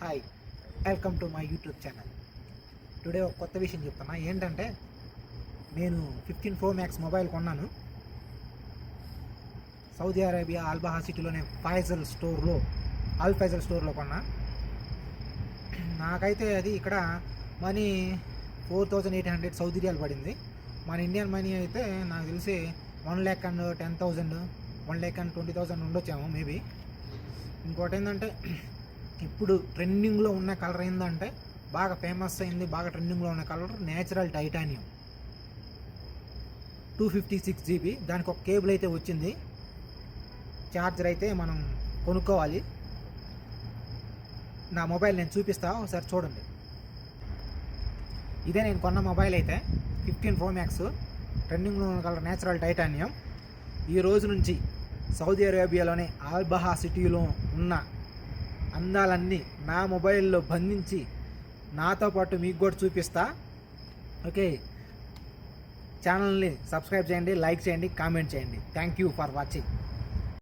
Hi, welcome to my YouTube channel. Today ఒక కొత్త విషయం చెప్తున్నా. ఏంటంటే నేను 15 Pro Max మొబైల్ కొన్నాను. సౌదీ అరేబియా అల్బహా సిటీలోనే అల్ ఫైజల్ స్టోర్లో కొన్నా. నాకైతే అది ఇక్కడ మనీ 4800 సౌదీ రియాల్ పడింది. మన ఇండియన్ మనీ అయితే నాకు తెలిసి 1,10,000 1,20,000 ఉండొచ్చాము మేబీ. ఇంకోటి ఏంటంటే ఇప్పుడు ట్రెండింగ్లో ఉన్న కలర్ ఏంటంటే బాగా ఫేమస్ అయింది, బాగా ట్రెండింగ్లో ఉన్న కలర్ నేచురల్ టైటానియం 256 GB. దానికి ఒక కేబుల్ అయితే వచ్చింది. ఛార్జర్ అయితే మనం కొనుక్కోవాలి. నా మొబైల్ నేను చూపిస్తా, ఒకసారి చూడండి. ఇదే నేను కొన్న మొబైల్ అయితే 15 Pro Max ట్రెండింగ్లో ఉన్న కలర్ నేచురల్ టైటానియం. ఈ రోజు నుంచి సౌదీ అరేబియాలోనే అల్బహా సిటీలో ఉన్న అందాలన్నీ నా మొబైల్లో బంధించి నాతో పాటు మీకు కూడా చూపిస్తా. ఓకే, ఛానల్ని సబ్స్క్రైబ్ చేయండి, లైక్ చేయండి, కామెంట్ చేయండి. Thank you for watching.